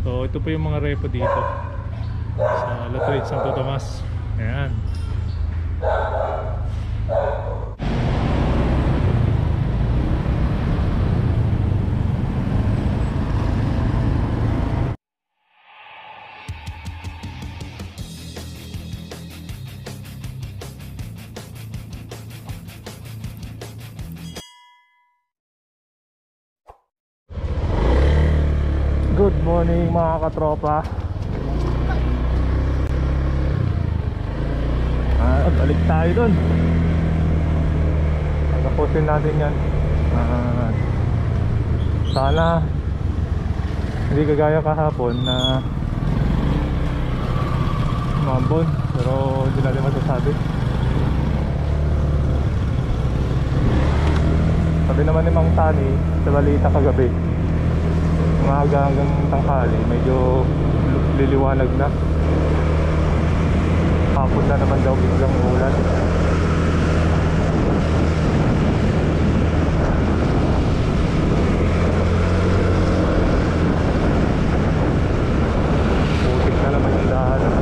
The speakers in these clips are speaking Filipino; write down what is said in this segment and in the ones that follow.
So ito po yung mga repo dito sa La Trade Santo Tomas. Ayan. Good morning mga katropa. Balik tayo dun. Pagkapusin natin yan. Sana hindi kagaya kahapon na umambon, pero hindi natin masasabi. Sabi naman ni Mang Tani sa balita kagabi, umaga hanggang tanghali medyo liliwanag na. Hapon na naman daw biglang ulan. Putik na naman yung daanan.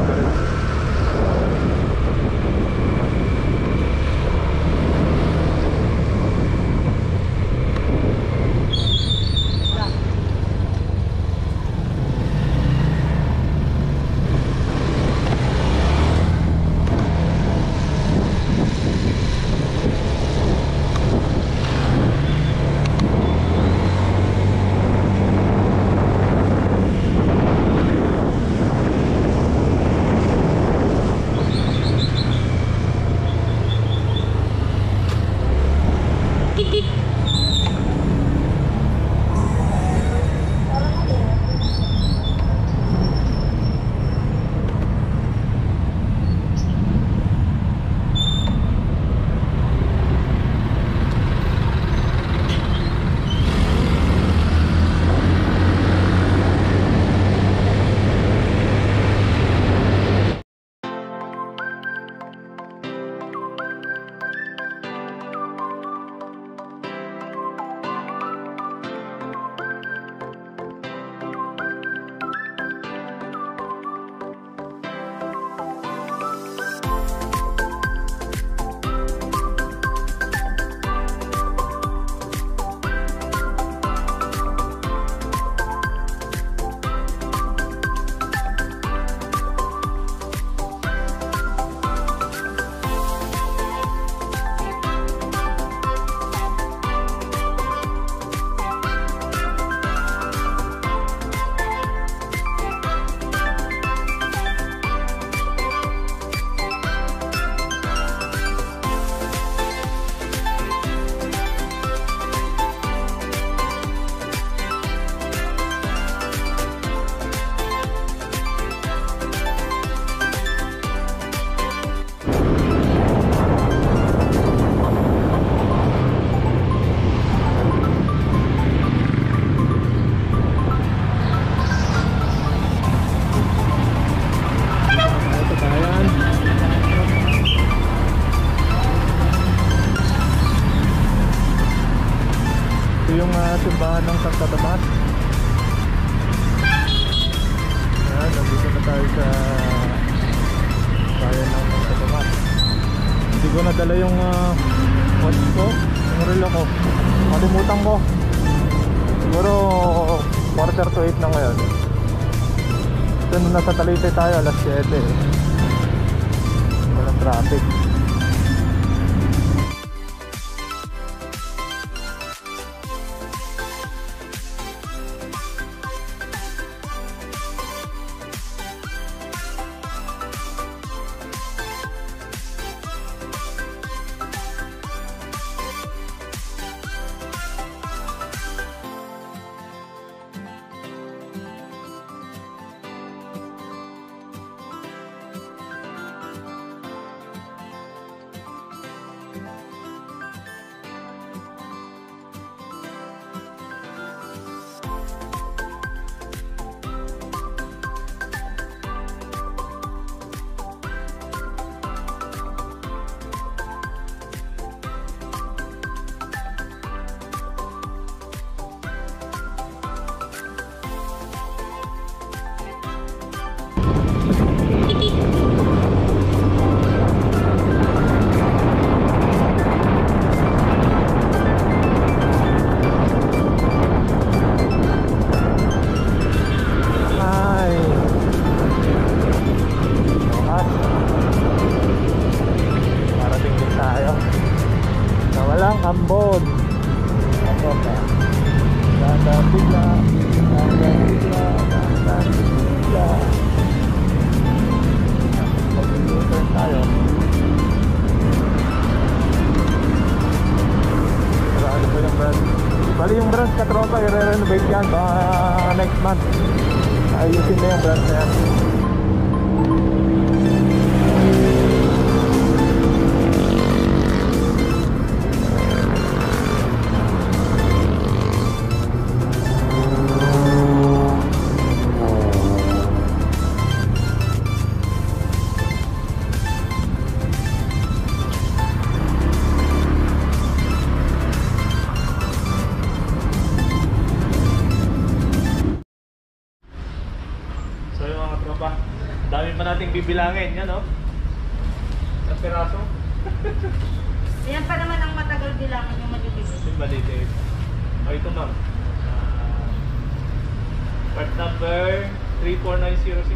Simbahan ng Santo Tomas. Ayan, nandito na tayo sa bayan ng Santo Tomas. Hindi ko nadala yung watch ko, yung relo ko. Kalimutan ko. Siguro 7:45 na ngayon. Ito nung nasa Talisay tayo, alas 7 walang traffic. naman. Ayusin na yung branch na yan. Dami pa nating bibilangin, yan o. Ang piraso. Yan pa naman ang matagal bilangan yung maliliit. Yung maliliit. O ito ma'am. Part number 34906.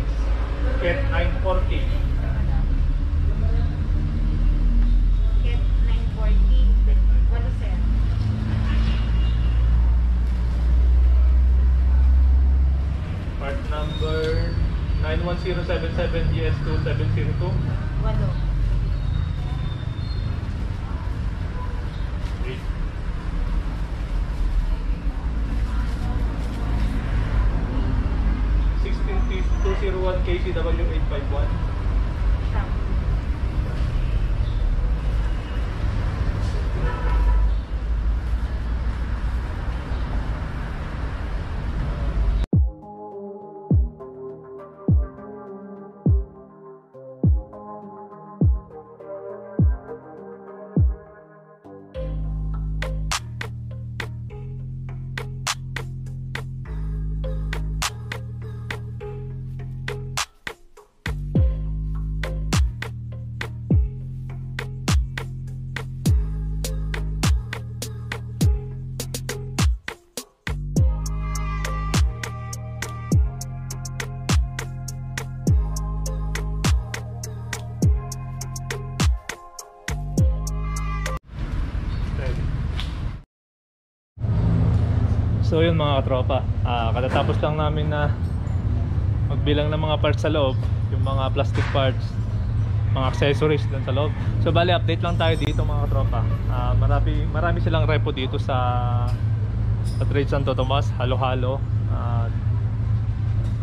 Ket 940. Ket 940. Walo sir. Part number 91077 GS2702. Walo. 16201 KCW851. Tama. So yun mga katropa, katatapos lang namin na magbilang ng mga parts sa loob, yung mga plastic parts, mga accessories dun sa loob. So bali update lang tayo dito mga katropa. Marami silang repo dito sa Trade Santo Tomas, halo-halo.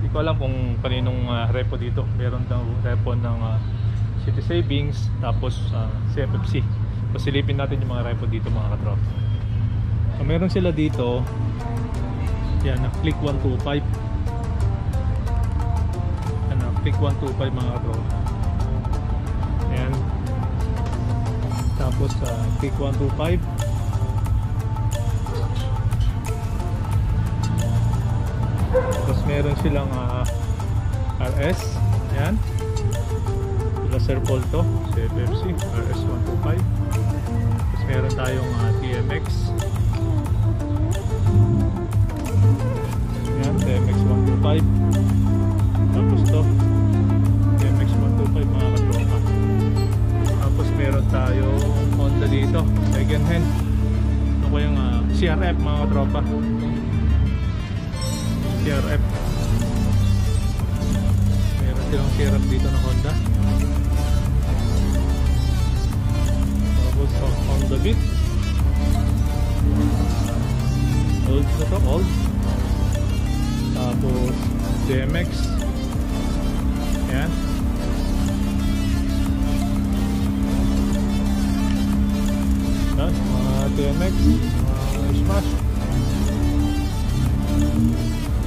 Hindi ko alam kung kaninong repo dito. Meron daw repo ng City Savings, tapos CFFC. So silipin natin yung mga repo dito mga katropa. So meron sila dito, yan, na Click 125. Yan, na Click 125 mga katropa. Ayan. Tapos Click 125. Tapos meron silang RS. Ayan. Sila Sir Paul to, CFFC, RS 125. Tapos meron tayong TMX. TMX 125. Tapos to TMX 125 mga katropa. Tapos meron tayong Honda dito, second hand. Ano ko yung CRF mga katropa, CRF. Meron silang CRF dito na Honda. Tapos Honda Beat, old na to, old. Tapos DMX. Ayan. Tapos mga DMX, mga Smash,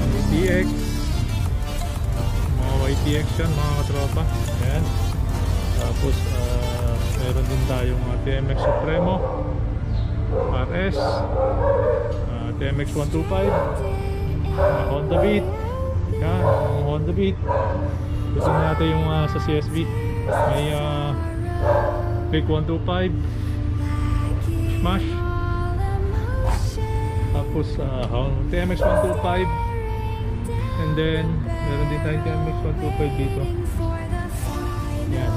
YTX, mga YTX yan mga katropa. Ayan. Tapos meron din tayong DMX Supremo, RS, DMX 125, Honda Beat. Yan, Honda Beat. Gusto natin yung sa CSB. May Click 125, Smash. Tapos TMX 125. And then meron din tayong TMX 125 dito. Yan.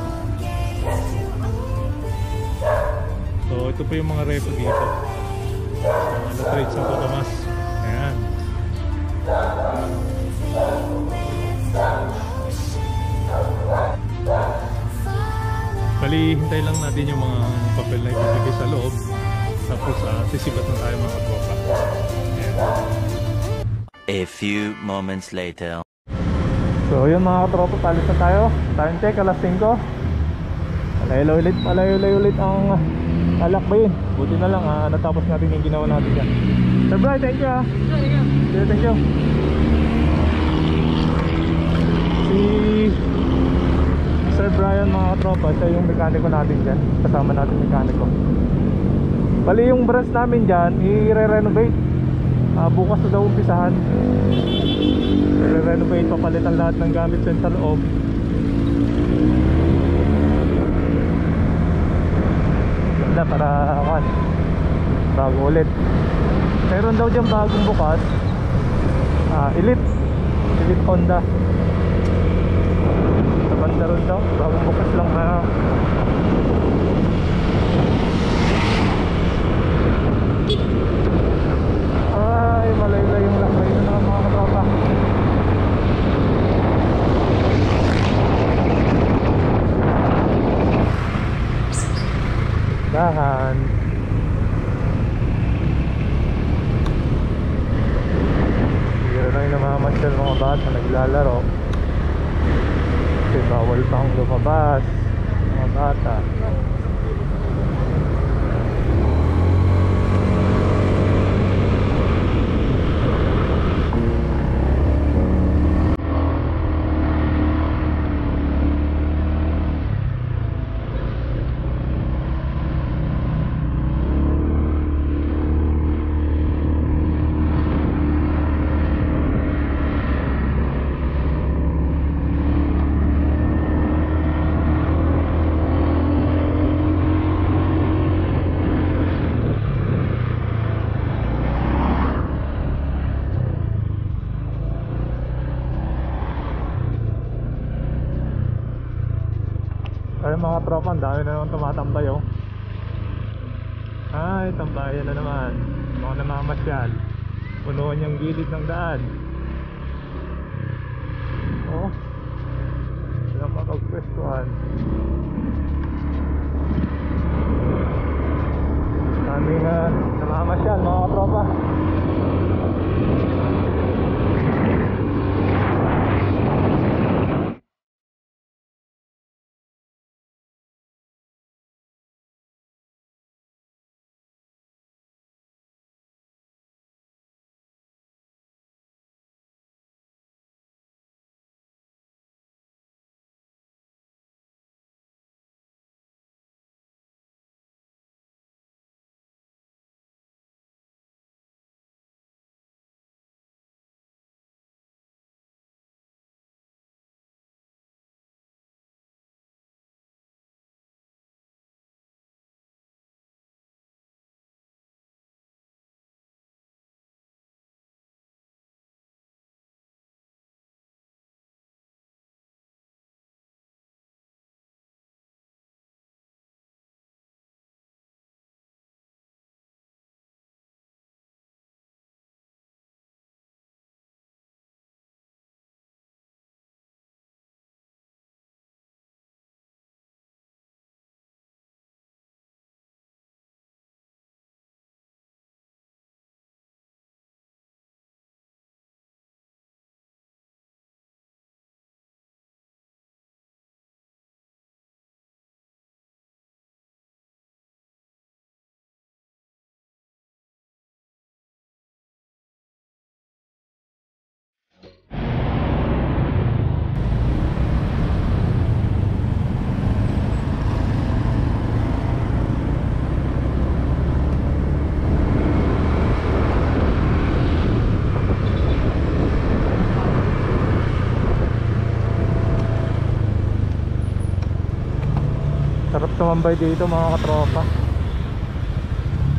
So ito po yung mga repo dito. So Trade Santo Tomas. Ayan. Bali, hintay lang natin yung mga papel na ibibigay sa loob. Tapos sisibat na tayo mga katropa. Ayan. A few moments later. So yun mga katropa, palis na tayo. Time check, alas 5. Malayo ulit ang alakbayin. Buti na lang natapos natin yung ginawa natin dyan. Sir Brian, thank you Thank you. Si Sir Brian mga katropa, siya yung mekaniko natin dyan. Kasama natin mekaniko. Bali yung branch namin dyan, i-re-renovate. Bukas na daw umpisahan. I-renovate, papalitan lahat ng gamit sa loob. Ganda para bago ulit. Meron daw dyan bagong bukas, Elite Honda. Sa banda ron daw, bagong bukas lang na. Ay, malayo yung lakbay na naman mga katropa. Dahan. Bira na yung namamasyal mga bata naglalaro. Kasi bawal pang lumabas mga bata. Ay mga tropa, ang dami na naman tumatambay oh. Ay, tambayan na naman. Mga namamasyal. Punuan yung gilid ng daan. Oh, sila makapagpwestuhan. Daming namamasyal mga tropa. Sarap tumambay dito mga katropa.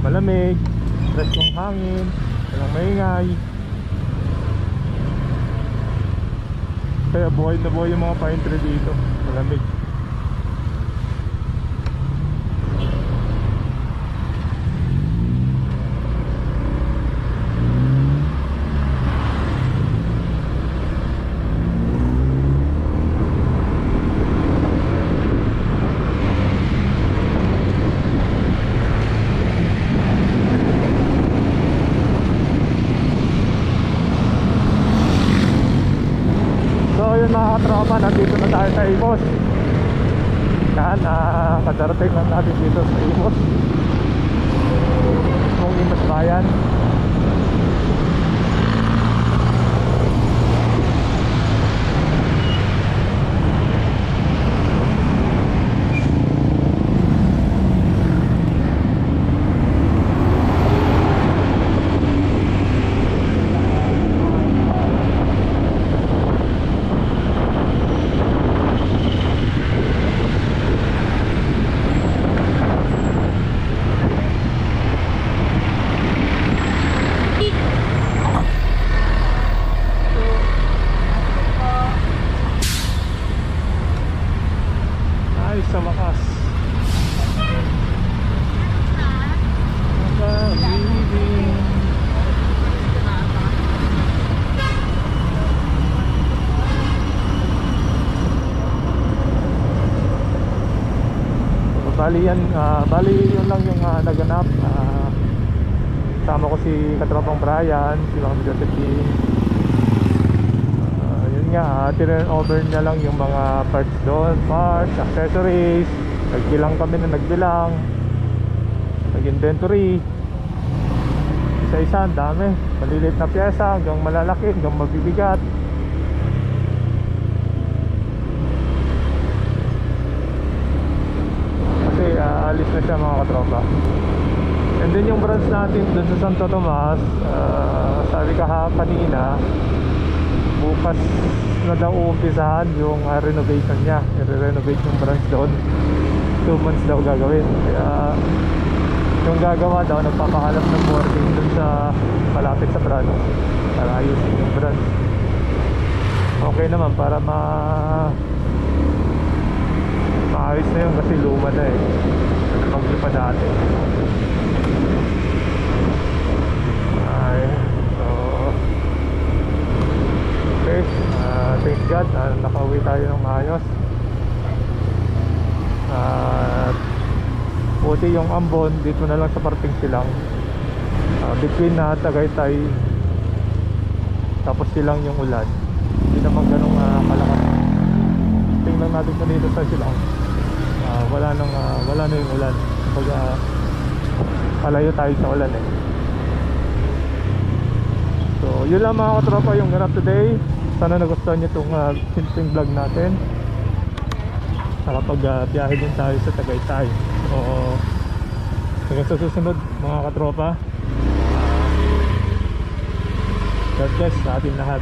Malamig, fresh yung hangin, walang maingay. Kaya buhay na buhay yung mga pine tree dito. Malamig. yun mga katropa, nandito na tayo sa Imos. Yan, kadarating lang natin dito sa Imos. Kung Imos Bayan. Ay, sa wakas. Nakabibig. Bali yan, bali yun lang yung naganap. Sama ko si katropang Brian, si Ma'am Josephine. Yun nga, turn over niya lang yung mga parts doon, parts, accessories. Nagbilang kami na nagbilang, nag-inventory. Isa-isa, ang dami. Maliliit na pyesa hanggang malalaki, hanggang mabibigat. Alis na siya mga katropa. And then yung branch natin dun sa Santo Tomas, sabi ka kanina, bukas na daw uumpisahan yung renovation niya. I-renovate yung branch doon. 2 months daw gagawin. Kaya yung gagawa daw, nagpapakalap ng boarding dun sa malapit sa branch para ayusin yung branch. Okay naman para maayos na yun kasi luma na eh. Maglipa dati. Ay, so okay, thank God nakauwi tayo ng maayos. At buti yung Ambon dito na lang sa parting silang, between na Tagaytay tapos silang yung ulan, hindi naman ganong kalakas. Tingnan natin pa dito sa silang, wala na yung ulan. Pag palayo tayo sa ulan eh. So yun lang mga katropa yung ganap today. Sana nagustuhan nyo itong simpleng vlog natin. Nakapag biyahe din tayo sa Tagaytay. So hanggang sa susunod mga katropa, God bless sa ating lahat.